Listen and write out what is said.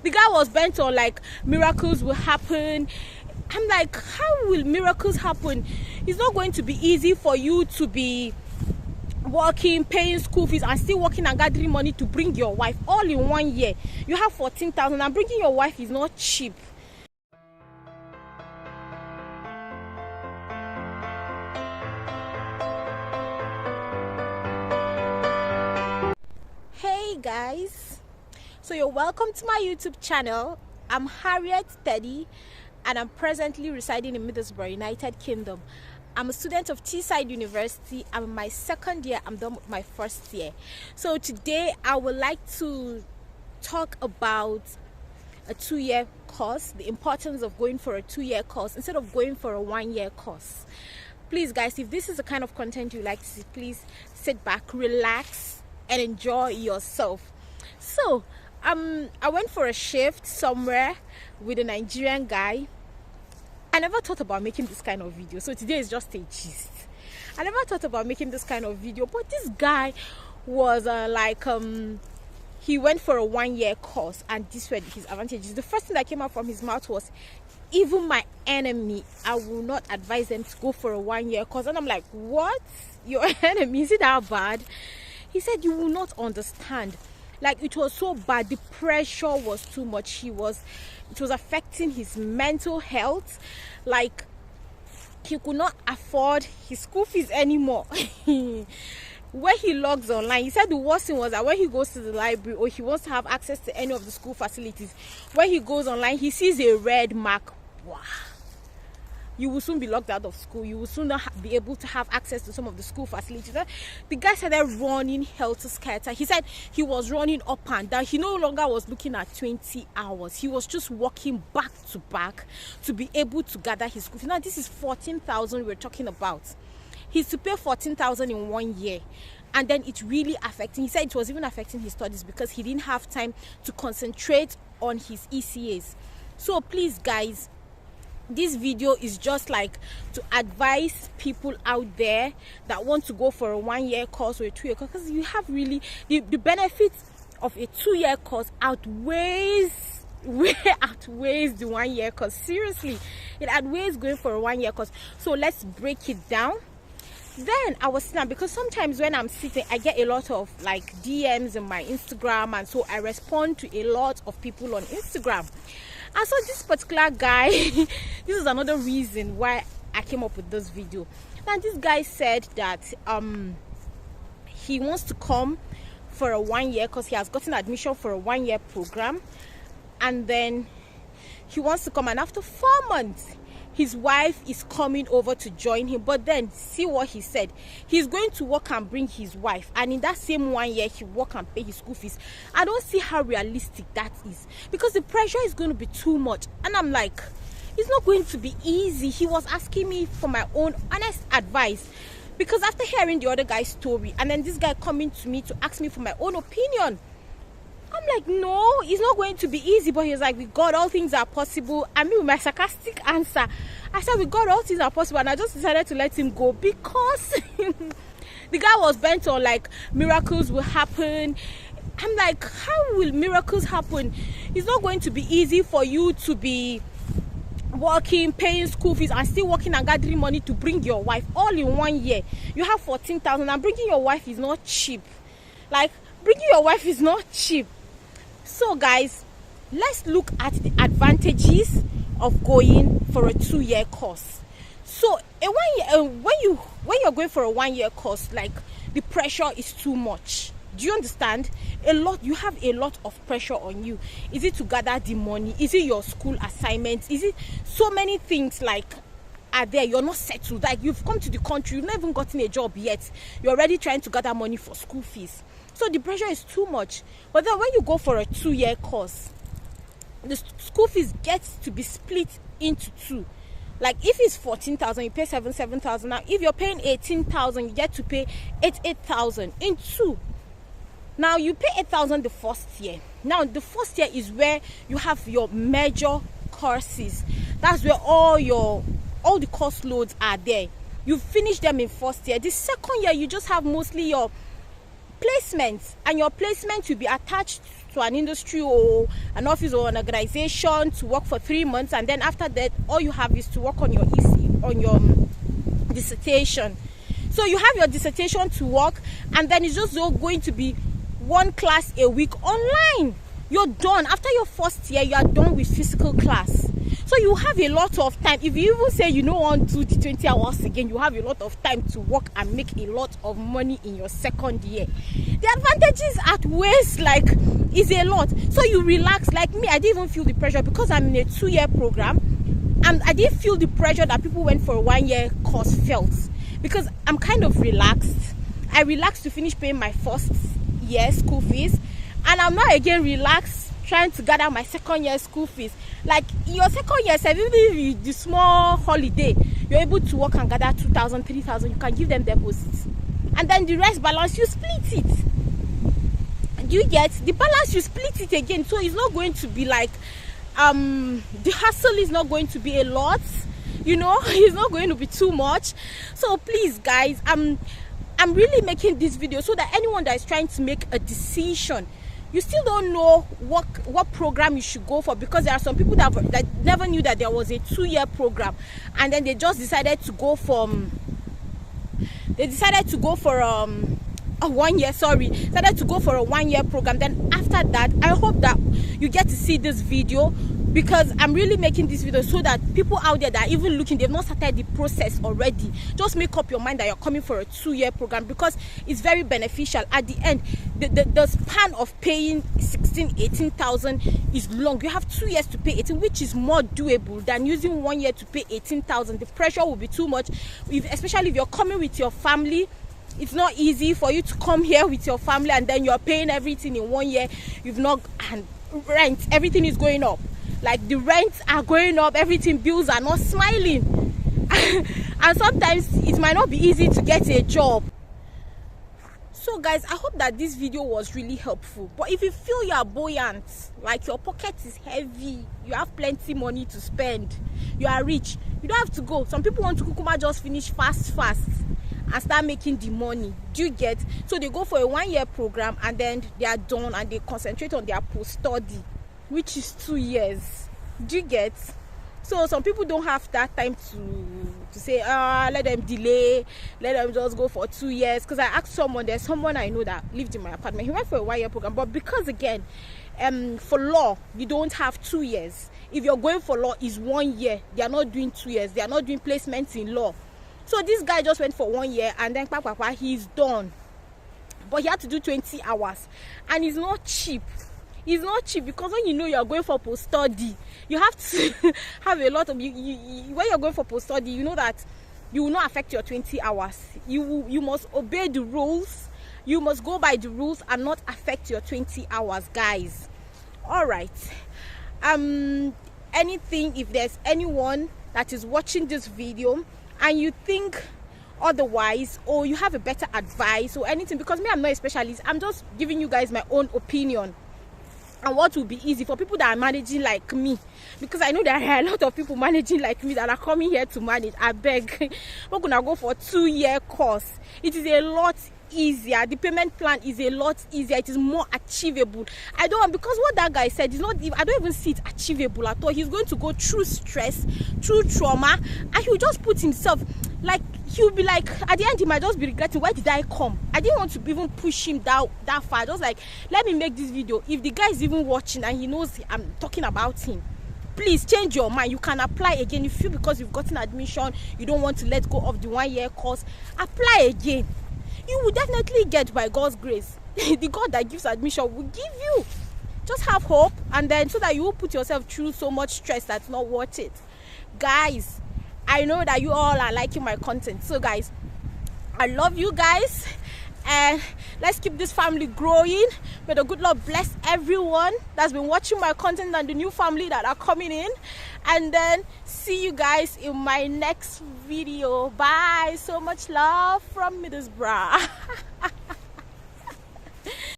The guy was bent on like miracles will happen. I'm like, how will miracles happen? It's not going to be easy for you to be working, paying school fees, and still working and gathering money to bring your wife all in 1 year. You have 14,000, and bringing your wife is not cheap. Hey guys, so you're welcome to my YouTube channel. I'm Harriet Teddy, and I'm presently residing in Middlesbrough, United Kingdom. I'm a student of Teesside University. I'm in my second year. I'm done with my first year. So today I would like to talk about a 2-year course, the importance of going for a 2-year course instead of going for a 1-year course. Please guys, if this is the kind of content you like to see, please sit back, relax, and enjoy yourself. So I went for a shift somewhere with a Nigerian guy. I never thought about making this kind of video, so today is just a gist. I never thought about making this kind of video, but this guy was he went for a 1-year course, and these were his advantages. The first thing that came out from his mouth was, even my enemy, I will not advise them to go for a 1-year course. And I'm like, what? Your enemy? Is it that bad? He said, you will not understand. Like, it was so bad. The pressure was too much. It was affecting his mental health. Like, he could not afford his school fees anymore. When he logs online, he said the worst thing was that when he goes to the library or he wants to have access to any of the school facilities, when he goes online, he sees a red mark. Wow. You will soon be locked out of school. You will soon not be able to have access to some of the school facilities. The guy started running helter-skelter. He said he was running up and down. He no longer was looking at 20 hours. He was just walking back to back to be able to gather his school fees. Now, this is 14,000 we're talking about. He's to pay 14,000 in 1 year. And then it's really affecting. He said it was even affecting his studies because he didn't have time to concentrate on his ECAs. So please, guys, this video is just like to advise people out there that want to go for a 1-year course or a 2-year course, because you have really the benefits of a 2-year course outweighs the 1-year course. Seriously, it outweighs going for a 1-year course. So let's break it down. Then I was sitting, because sometimes when I'm sitting, I get a lot of like DMs in my Instagram, and so I respond to a lot of people on Instagram. And so this particular guy, this is another reason why I came up with this video. Now, this guy said that he wants to come for a 1-year because he has gotten admission for a 1-year program, and then he wants to come, and after 4 months his wife is coming over to join him. But then see what he said, he's going to work and bring his wife, and in that same 1 year he work and pay his school fees. I don't see how realistic that is, because the pressure is going to be too much. And I'm like, it's not going to be easy. He was asking me for my own honest advice, because after hearing the other guy's story, and then this guy coming to me to ask me for my own opinion, I'm like, no, it's not going to be easy. But he's like, with God, all things are possible. I mean, with my sarcastic answer, I said, with God, all things are possible. And I just decided to let him go, because the guy was bent on like miracles will happen. I'm like, how will miracles happen? It's not going to be easy for you to be working, paying school fees, and still working and gathering money to bring your wife all in 1 year. You have 14,000, and bringing your wife is not cheap. Like, bringing your wife is not cheap. So guys, let's look at the advantages of going for a 2-year course. So a 1 year, when you're going for a 1-year course, like, the pressure is too much. Do you understand? You have a lot of pressure on you. Is it to gather the money? Is it your school assignments? Is it so many things like are there? You're not settled. Like, you've come to the country, you've not even gotten a job yet. You're already trying to gather money for school fees. So the pressure is too much. But then when you go for a 2-year course, the school fees gets to be split into 2. Like, if it's 14,000, you pay 7,000. Now, if you're paying 18,000, you get to pay 8,000 in 2. Now, you pay 8,000 the first year. Now, the first year is where you have your major courses. That's where all the course loads are there. You finish them in first year. The second year, you just have mostly your placements, and your placement will be attached to an industry or an office or an organization to work for 3 months, and then after that all you have is to work on your dissertation. So you have your dissertation to work, and then it's just going to be 1 class a week online. You're done. After your first year, you are done with physical class. So you have a lot of time. If you even say you don't want to do the 20 hours again, you have a lot of time to work and make a lot of money in your second year. The advantages outweighs is a lot. So you relax. Like me, I didn't even feel the pressure because I'm in a 2-year program, and I didn't feel the pressure that people went for a 1-year course felt, because I'm kind of relaxed. I relaxed to finish paying my first year school fees, and I'm not again relaxed trying to gather my second year school fees. Like in your second year, even if the small holiday, you're able to work and gather 2,000, 3,000, you can give them deposits, and then the rest balance, you split it. Do you get the balance? You split it again, so it's not going to be like the hassle is not going to be a lot, it's not going to be too much. So please guys, I'm really making this video so that anyone that is trying to make a decision, you still don't know what program you should go for, because there are some people that never knew that there was a 2-year program, and then they just decided to go for a 1-year, decided to go for a 1-year program. Then after that, I hope that you get to see this video, because I'm really making this video so that people out there that are even looking, they've not started the process already, just make up your mind that you're coming for a 2-year program, because it's very beneficial. At the end, the span of paying 18,000 is long. You have 2 years to pay 18, which is more doable than using 1 year to pay 18,000. The pressure will be too much, especially if you're coming with your family. It's not easy for you to come here with your family and then you're paying everything in 1 year. And rent, everything is going up. Like the rents are going up, everything, bills are not smiling. And sometimes it might not be easy to get a job. So guys, I hope that this video was really helpful. But if you feel you are buoyant, like your pocket is heavy, you have plenty money to spend, you are rich, you don't have to go. Some people want to kukuma just finish fast and start making the money. Do you get? So they go for a 1-year program and then they are done and they concentrate on their post-study, which is 2 years. Do you get? So some people don't have that time to say, let them delay, let them just go for 2 years. Because I asked there's someone I know that lived in my apartment. He went for a 1-year program, but because again, for law, you don't have 2 years. If you're going for law, is 1 year. They are not doing 2 years. They are not doing placements in law. So this guy just went for 1 year and then he's done. But he had to do 20 hours. And it's not cheap. It's not cheap, because when you know you're going for post-study, you have to have a lot of when you're going for post-study, you know that you will not affect your 20 hours. You must obey the rules. You must go by the rules and not affect your 20 hours, guys. All right. Anything, if there's anyone that is watching this video and you think otherwise, or you have a better advice or anything, because me, I'm not a specialist, I'm just giving you guys my own opinion and what will be easy for people that are managing like me, because I know there are a lot of people managing like me that are coming here to manage. I beg, we're gonna go for a 2-year course. It is a lot easier. The payment plan is a lot easier. It is more achievable. Because what that guy said is not, I don't even see it achievable at all. He's going to go through stress, through trauma, and he'll just put himself, like, he'll be like, at the end he might just be regretting, why did I come? I didn't want to even push him that far. Just like, let me make this video. If the guy is even watching and he knows I'm talking about him, please change your mind. You can apply again. If you, because you've gotten admission, you don't want to let go of the 1-year course, apply again. You will definitely get, by God's grace. The God that gives admission will give you. Just have hope, and then so that you will put yourself through so much stress that's not worth it. Guys, I know that you all are liking my content. So guys, I love you guys, and let's keep this family growing. May the good Lord bless everyone that's been watching my content and the new family that are coming in. And then see you guys in my next video. Bye. So much love from Middlesbrough.